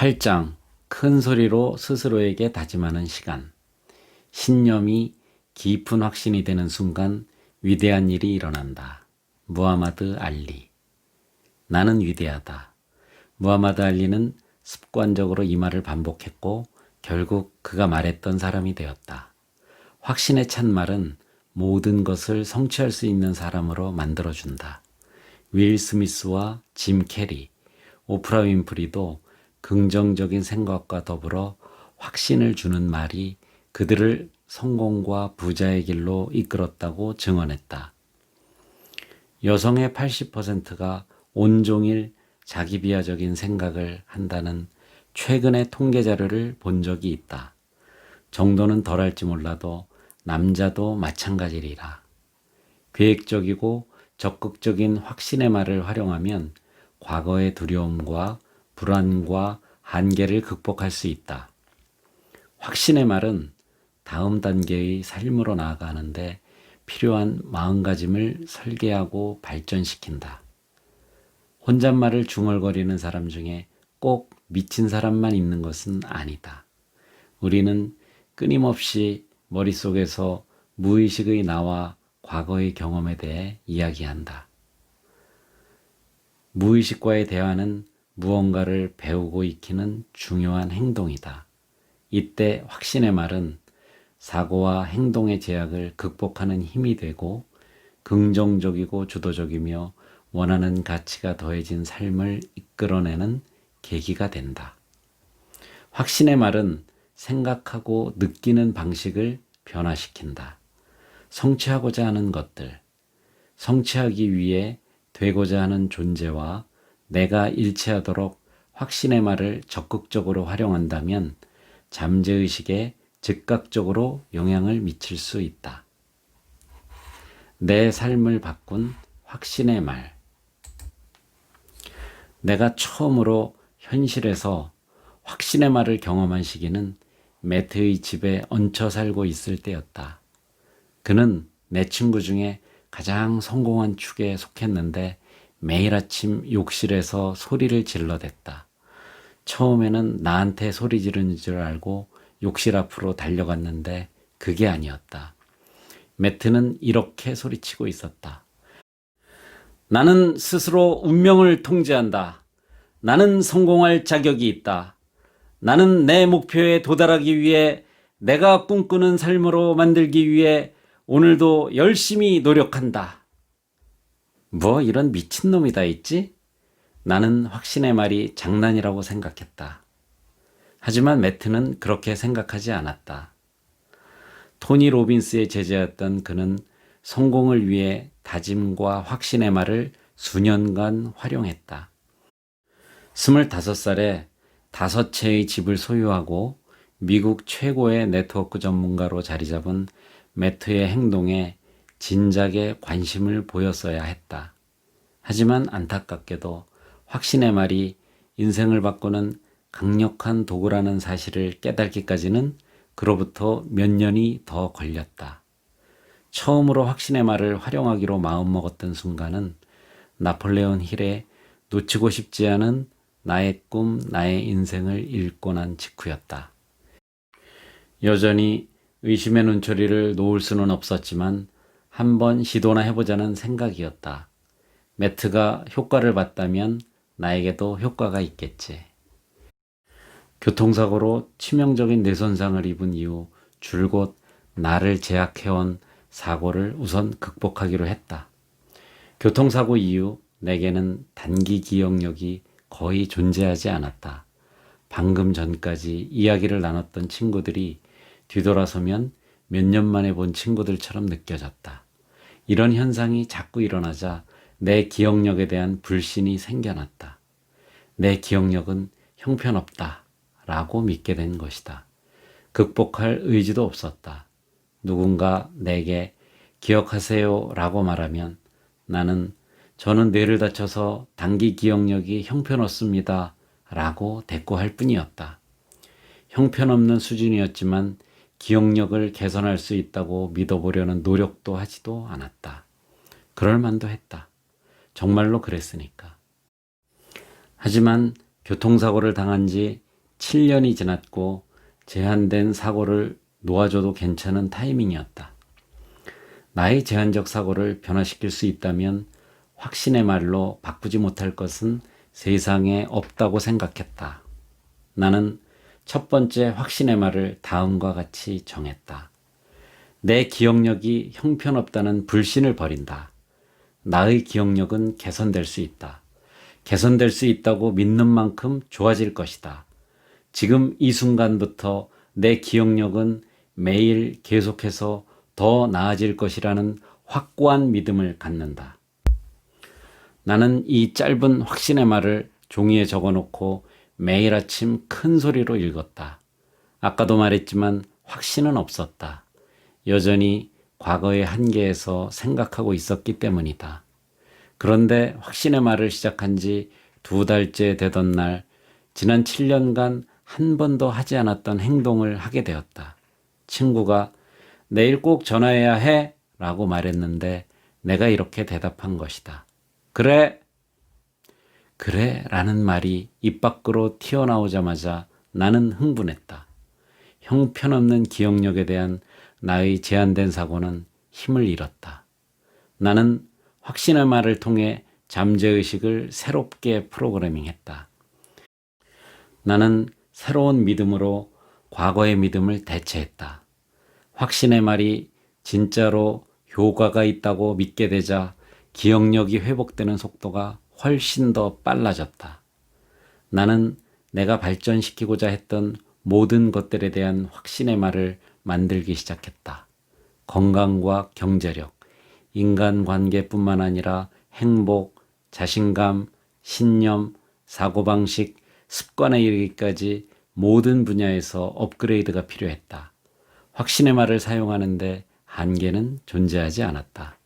8장 큰 소리로 스스로에게 다짐하는 시간. 신념이 깊은 확신이 되는 순간 위대한 일이 일어난다. 무하마드 알리. 나는 위대하다. 무하마드 알리는 습관적으로 이 말을 반복했고 결국 그가 말했던 사람이 되었다. 확신에 찬 말은 모든 것을 성취할 수 있는 사람으로 만들어준다. 윌 스미스와 짐 캐리, 오프라 윈프리도 긍정적인 생각과 더불어 확신을 주는 말이 그들을 성공과 부자의 길로 이끌었다고 증언했다. 여성의 80%가 온종일 자기 비하적인 생각을 한다는 최근의 통계 자료를 본 적이 있다. 정도는 덜할지 몰라도 남자도 마찬가지리라. 계획적이고 적극적인 확신의 말을 활용하면 과거의 두려움과 불안과 한계를 극복할 수 있다. 확신의 말은 다음 단계의 삶으로 나아가는데 필요한 마음가짐을 설계하고 발전시킨다. 혼잣말을 중얼거리는 사람 중에 꼭 미친 사람만 있는 것은 아니다. 우리는 끊임없이 머릿속에서 무의식의 나와 과거의 경험에 대해 이야기한다. 무의식과의 대화는 무언가를 배우고 익히는 중요한 행동이다. 이때 확신의 말은 사고와 행동의 제약을 극복하는 힘이 되고 긍정적이고 주도적이며 원하는 가치가 더해진 삶을 이끌어내는 계기가 된다. 확신의 말은 생각하고 느끼는 방식을 변화시킨다. 성취하고자 하는 것들, 성취하기 위해 되고자 하는 존재와 내가 일치하도록 확신의 말을 적극적으로 활용한다면 잠재의식에 즉각적으로 영향을 미칠 수 있다. 내 삶을 바꾼 확신의 말. 내가 처음으로 현실에서 확신의 말을 경험한 시기는 매트의 집에 얹혀 살고 있을 때였다. 그는 내 친구 중에 가장 성공한 축에 속했는데 매일 아침 욕실에서 소리를 질러댔다. 처음에는 나한테 소리 지르는 줄 알고 욕실 앞으로 달려갔는데 그게 아니었다. 매트는 이렇게 소리치고 있었다. 나는 스스로 운명을 통제한다. 나는 성공할 자격이 있다. 나는 내 목표에 도달하기 위해 내가 꿈꾸는 삶으로 만들기 위해 오늘도 열심히 노력한다. 뭐 이런 미친놈이 다 있지? 나는 확신의 말이 장난이라고 생각했다. 하지만 매트는 그렇게 생각하지 않았다. 토니 로빈스의 제자였던 그는 성공을 위해 다짐과 확신의 말을 수년간 활용했다. 25살에 5채의 집을 소유하고 미국 최고의 네트워크 전문가로 자리 잡은 매트의 행동에 진작에 관심을 보였어야 했다. 하지만 안타깝게도 확신의 말이 인생을 바꾸는 강력한 도구라는 사실을 깨닫기까지는 그로부터 몇 년이 더 걸렸다. 처음으로 확신의 말을 활용하기로 마음먹었던 순간은 나폴레온 힐의 놓치고 싶지 않은 나의 꿈, 나의 인생을 읽고 난 직후였다. 여전히 의심의 눈초리를 놓을 수는 없었지만 한번 시도나 해보자는 생각이었다. 매트가 효과를 봤다면 나에게도 효과가 있겠지. 교통사고로 치명적인 뇌손상을 입은 이후 줄곧 나를 제약해온 사고를 우선 극복하기로 했다. 교통사고 이후 내게는 단기 기억력이 거의 존재하지 않았다. 방금 전까지 이야기를 나눴던 친구들이 뒤돌아서면 몇 년 만에 본 친구들처럼 느껴졌다. 이런 현상이 자꾸 일어나자 내 기억력에 대한 불신이 생겨났다. 내 기억력은 형편없다 라고 믿게 된 것이다. 극복할 의지도 없었다. 누군가 내게 기억하세요 라고 말하면 나는 저는 뇌를 다쳐서 단기 기억력이 형편없습니다 라고 대꾸할 뿐이었다. 형편없는 수준이었지만 기억력을 개선할 수 있다고 믿어보려는 노력도 하지도 않았다. 그럴 만도 했다. 정말로 그랬으니까. 하지만 교통사고를 당한 지 7년이 지났고 제한된 사고를 놓아줘도 괜찮은 타이밍이었다. 나의 제한적 사고를 변화시킬 수 있다면 확신의 말로 바꾸지 못할 것은 세상에 없다고 생각했다. 나는 첫 번째 확신의 말을 다음과 같이 정했다. 내 기억력이 형편없다는 불신을 버린다. 나의 기억력은 개선될 수 있다. 개선될 수 있다고 믿는 만큼 좋아질 것이다. 지금 이 순간부터 내 기억력은 매일 계속해서 더 나아질 것이라는 확고한 믿음을 갖는다. 나는 이 짧은 확신의 말을 종이에 적어놓고 매일 아침 큰 소리로 읽었다. 아까도 말했지만 확신은 없었다. 여전히 과거의 한계에서 생각하고 있었기 때문이다. 그런데 확신의 말을 시작한 지 2달째 되던 날, 지난 7년간 한 번도 하지 않았던 행동을 하게 되었다. 친구가 내일 꼭 전화해야 해 라고 말했는데 내가 이렇게 대답한 것이다. 그래 라는 말이 입 밖으로 튀어나오자마자 나는 흥분했다. 형편없는 기억력에 대한 나의 제한된 사고는 힘을 잃었다. 나는 확신의 말을 통해 잠재의식을 새롭게 프로그래밍했다. 나는 새로운 믿음으로 과거의 믿음을 대체했다. 확신의 말이 진짜로 효과가 있다고 믿게 되자 기억력이 회복되는 속도가 훨씬 더 빨라졌다. 나는 내가 발전시키고자 했던 모든 것들에 대한 확신의 말을 만들기 시작했다. 건강과 경제력, 인간관계뿐만 아니라 행복, 자신감, 신념, 사고방식, 습관에 이르기까지 모든 분야에서 업그레이드가 필요했다. 확신의 말을 사용하는데 한계는 존재하지 않았다.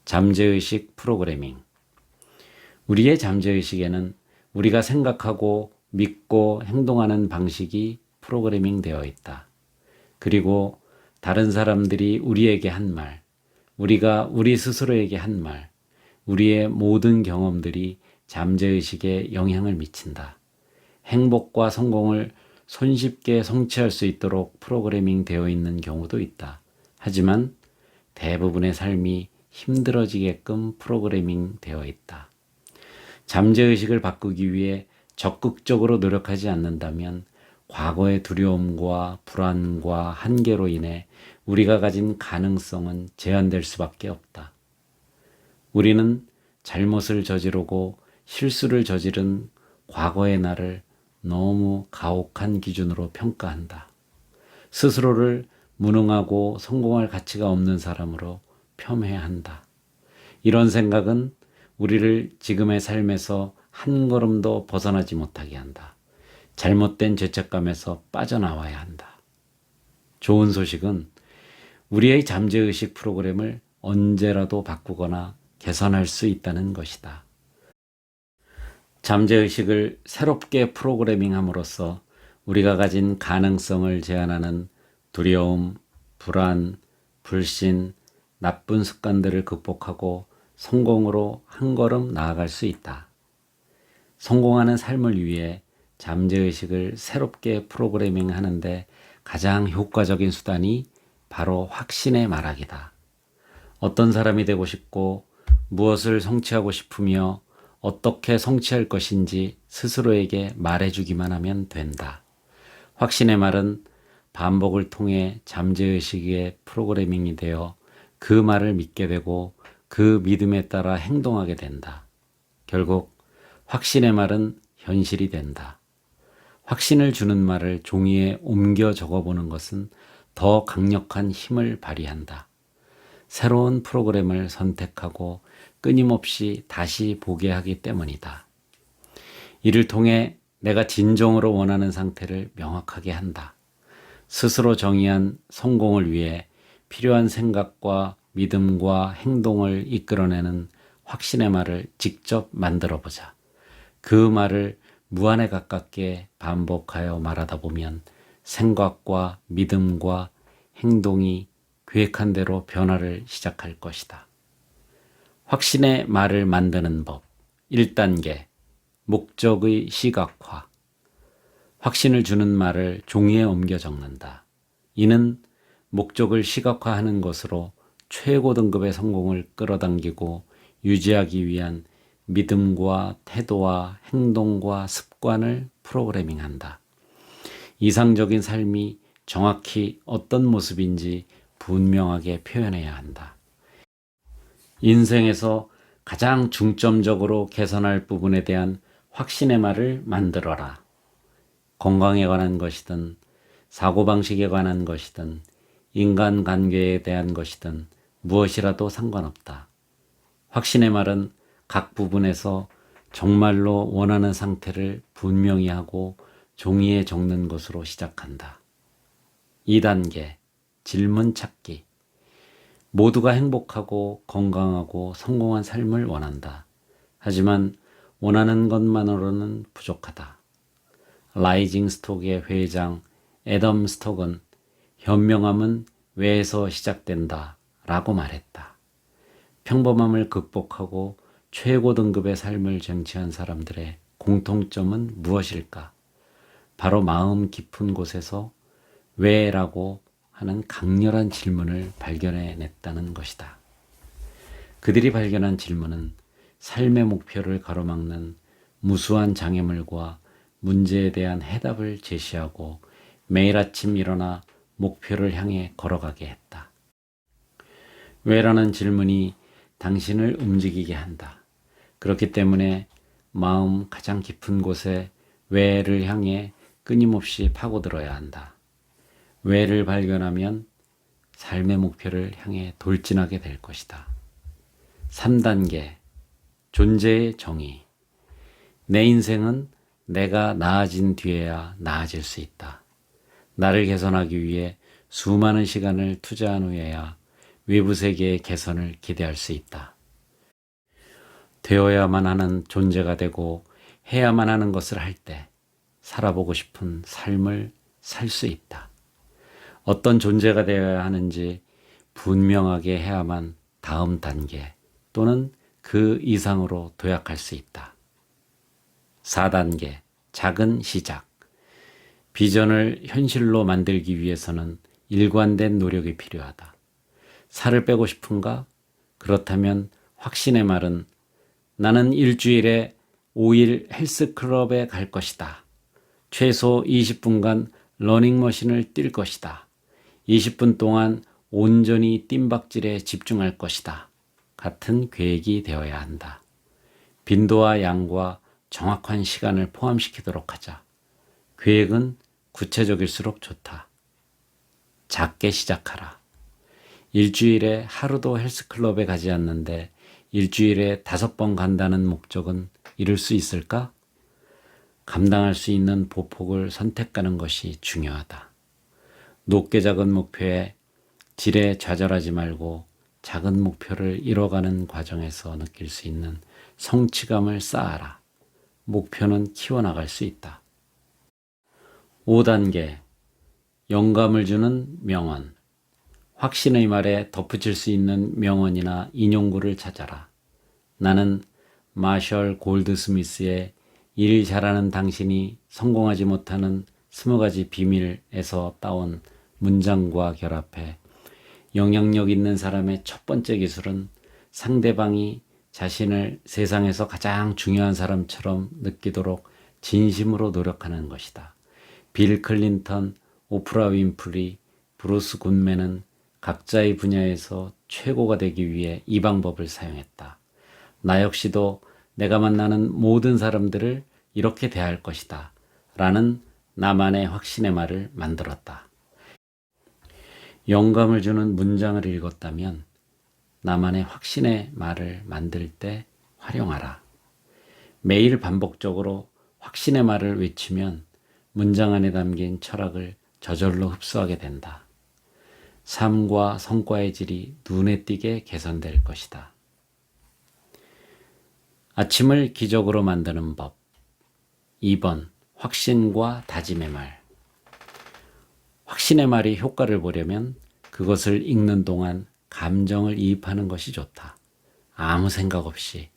잠재의식 프로그래밍. 우리의 잠재의식에는 우리가 생각하고 믿고 행동하는 방식이 프로그래밍 되어 있다. 그리고 다른 사람들이 우리에게 한 말, 우리가 우리 스스로에게 한 말, 우리의 모든 경험들이 잠재의식에 영향을 미친다. 행복과 성공을 손쉽게 성취할 수 있도록 프로그래밍 되어 있는 경우도 있다. 하지만 대부분의 삶이 힘들어지게끔 프로그래밍 되어 있다. 잠재의식을 바꾸기 위해 적극적으로 노력하지 않는다면 과거의 두려움과 불안과 한계로 인해 우리가 가진 가능성은 제한될 수밖에 없다. 우리는 잘못을 저지르고 실수를 저지른 과거의 나를 너무 가혹한 기준으로 평가한다. 스스로를 무능하고 성공할 가치가 없는 사람으로 폄훼한다. 이런 생각은 우리를 지금의 삶에서 한 걸음도 벗어나지 못하게 한다. 잘못된 죄책감에서 빠져나와야 한다. 좋은 소식은 우리의 잠재의식 프로그램을 언제라도 바꾸거나 개선할 수 있다는 것이다. 잠재의식을 새롭게 프로그래밍함으로써 우리가 가진 가능성을 제한하는 두려움, 불안, 불신, 나쁜 습관들을 극복하고 성공으로 한 걸음 나아갈 수 있다. 성공하는 삶을 위해 잠재의식을 새롭게 프로그래밍 하는데 가장 효과적인 수단이 바로 확신의 말하기다. 어떤 사람이 되고 싶고 무엇을 성취하고 싶으며 어떻게 성취할 것인지 스스로에게 말해주기만 하면 된다. 확신의 말은 반복을 통해 잠재의식의 프로그래밍이 되어 그 말을 믿게 되고 그 믿음에 따라 행동하게 된다. 결국 확신의 말은 현실이 된다. 확신을 주는 말을 종이에 옮겨 적어보는 것은 더 강력한 힘을 발휘한다. 새로운 프로그램을 선택하고 끊임없이 다시 보게 하기 때문이다. 이를 통해 내가 진정으로 원하는 상태를 명확하게 한다. 스스로 정의한 성공을 위해 필요한 생각과 믿음과 행동을 이끌어내는 확신의 말을 직접 만들어 보자. 그 말을 무한에 가깝게 반복하여 말하다 보면 생각과 믿음과 행동이 계획한 대로 변화를 시작할 것이다. 확신의 말을 만드는 법 1단계 목적의 시각화. 확신을 주는 말을 종이에 옮겨 적는다. 이는 목적을 시각화하는 것으로 최고 등급의 성공을 끌어당기고 유지하기 위한 믿음과 태도와 행동과 습관을 프로그래밍한다. 이상적인 삶이 정확히 어떤 모습인지 분명하게 표현해야 한다. 인생에서 가장 중점적으로 개선할 부분에 대한 확신의 말을 만들어라. 건강에 관한 것이든 사고방식에 관한 것이든 인간관계에 대한 것이든 무엇이라도 상관없다. 확신의 말은 각 부분에서 정말로 원하는 상태를 분명히 하고 종이에 적는 것으로 시작한다. 2단계 질문 찾기. 모두가 행복하고 건강하고 성공한 삶을 원한다. 하지만 원하는 것만으로는 부족하다. 라이징 스톡의 회장 애덤 스톡은 현명함은 왜에서 시작된다 라고 말했다. 평범함을 극복하고 최고 등급의 삶을 쟁취한 사람들의 공통점은 무엇일까? 바로 마음 깊은 곳에서 왜라고 하는 강렬한 질문을 발견해냈다는 것이다. 그들이 발견한 질문은 삶의 목표를 가로막는 무수한 장애물과 문제에 대한 해답을 제시하고 매일 아침 일어나 목표를 향해 걸어가게 했다. 왜라는 질문이 당신을 움직이게 한다. 그렇기 때문에 마음 가장 깊은 곳에 왜를 향해 끊임없이 파고들어야 한다. 왜를 발견하면 삶의 목표를 향해 돌진하게 될 것이다. 3단계 존재의 정의. 내 인생은 내가 나아진 뒤에야 나아질 수 있다. 나를 개선하기 위해 수많은 시간을 투자한 후에야 외부 세계의 개선을 기대할 수 있다. 되어야만 하는 존재가 되고 해야만 하는 것을 할 때 살아보고 싶은 삶을 살 수 있다. 어떤 존재가 되어야 하는지 분명하게 해야만 다음 단계 또는 그 이상으로 도약할 수 있다. 4단계 작은 시작. 비전을 현실로 만들기 위해서는 일관된 노력이 필요하다. 살을 빼고 싶은가? 그렇다면 확신의 말은 나는 일주일에 5일 헬스클럽에 갈 것이다. 최소 20분간 러닝머신을 뛸 것이다. 20분 동안 온전히 뜀박질에 집중할 것이다. 같은 계획이 되어야 한다. 빈도와 양과 정확한 시간을 포함시키도록 하자. 계획은 구체적일수록 좋다. 작게 시작하라. 일주일에 하루도 헬스클럽에 가지 않는데 일주일에 5번 간다는 목적은 이룰 수 있을까? 감당할 수 있는 보폭을 선택하는 것이 중요하다. 높게 작은 목표에 질에 좌절하지 말고 작은 목표를 이뤄가는 과정에서 느낄 수 있는 성취감을 쌓아라. 목표는 키워나갈 수 있다. 5단계 영감을 주는 명언. 확신의 말에 덧붙일 수 있는 명언이나 인용구를 찾아라. 나는 마셜 골드스미스의 일 잘하는 당신이 성공하지 못하는 20가지 비밀에서 따온 문장과 결합해 영향력 있는 사람의 첫 번째 기술은 상대방이 자신을 세상에서 가장 중요한 사람처럼 느끼도록 진심으로 노력하는 것이다. 빌 클린턴, 오프라 윈프리, 브루스 굿맨은 각자의 분야에서 최고가 되기 위해 이 방법을 사용했다. 나 역시도 내가 만나는 모든 사람들을 이렇게 대할 것이다. 라는 나만의 확신의 말을 만들었다. 영감을 주는 문장을 읽었다면 나만의 확신의 말을 만들 때 활용하라. 매일 반복적으로 확신의 말을 외치면 문장 안에 담긴 철학을 저절로 흡수하게 된다. 삶과 성과의 질이 눈에 띄게 개선될 것이다. 아침을 기적으로 만드는 법. 2번 확신과 다짐의 말. 확신의 말이 효과를 보려면 그것을 읽는 동안 감정을 이입하는 것이 좋다. 아무 생각 없이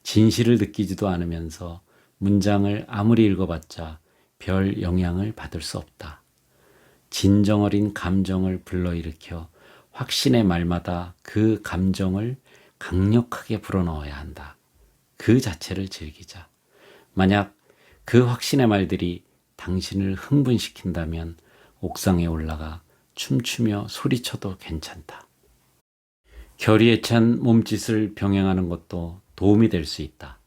진실을 느끼지도 않으면서 문장을 아무리 읽어봤자 별 영향을 받을 수 없다. 진정 어린 감정을 불러일으켜 확신의 말마다 그 감정을 강력하게 불어넣어야 한다. 그 자체를 즐기자. 만약 그 확신의 말들이 당신을 흥분시킨다면 옥상에 올라가 춤추며 소리쳐도 괜찮다. 결의에 찬 몸짓을 병행하는 것도 도움이 될 수 있다.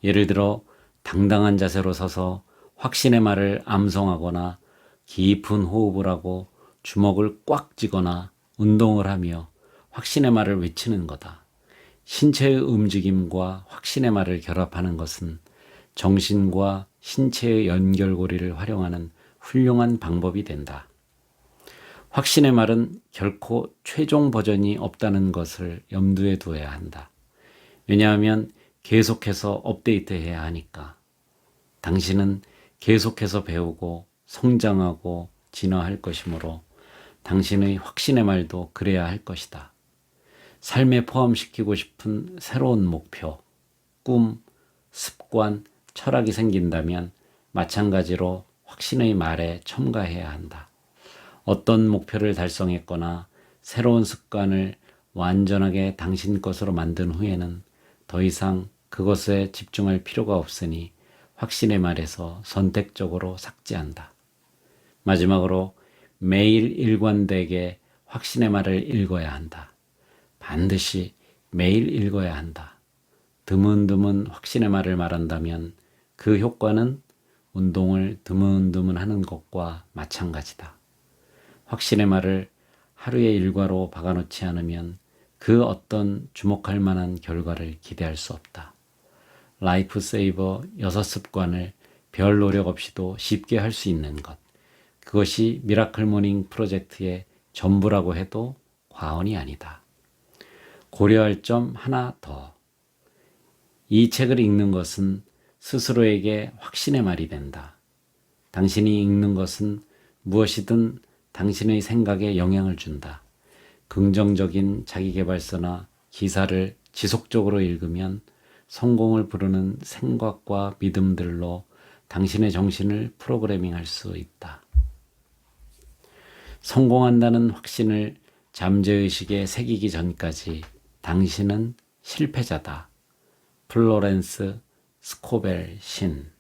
예를 들어 당당한 자세로 서서 확신의 말을 암송하거나 깊은 호흡을 하고 주먹을 꽉 쥐거나 운동을 하며 확신의 말을 외치는 거다. 신체의 움직임과 확신의 말을 결합하는 것은 정신과 신체의 연결고리를 활용하는 훌륭한 방법이 된다. 확신의 말은 결코 최종 버전이 없다는 것을 염두에 두어야 한다. 왜냐하면 계속해서 업데이트해야 하니까. 당신은 계속해서 배우고 성장하고 진화할 것이므로 당신의 확신의 말도 그래야 할 것이다. 삶에 포함시키고 싶은 새로운 목표, 꿈, 습관, 철학이 생긴다면 마찬가지로 확신의 말에 첨가해야 한다. 어떤 목표를 달성했거나 새로운 습관을 완전하게 당신 것으로 만든 후에는 더 이상 그것에 집중할 필요가 없으니 확신의 말에서 선택적으로 삭제한다. 마지막으로 매일 일관되게 확신의 말을 읽어야 한다. 반드시 매일 읽어야 한다. 드문드문 확신의 말을 말한다면 그 효과는 운동을 드문드문 하는 것과 마찬가지다. 확신의 말을 하루의 일과로 박아놓지 않으면 그 어떤 주목할 만한 결과를 기대할 수 없다. 라이프 세이버 6습관을 별 노력 없이도 쉽게 할 수 있는 것. 그것이 미라클 모닝 프로젝트의 전부라고 해도 과언이 아니다. 고려할 점 하나 더. 이 책을 읽는 것은 스스로에게 확신의 말이 된다. 당신이 읽는 것은 무엇이든 당신의 생각에 영향을 준다. 긍정적인 자기계발서나 기사를 지속적으로 읽으면 성공을 부르는 생각과 믿음들로 당신의 정신을 프로그래밍할 수 있다. 성공한다는 확신을 잠재의식에 새기기 전까지 당신은 실패자다. 플로렌스 스코벨 신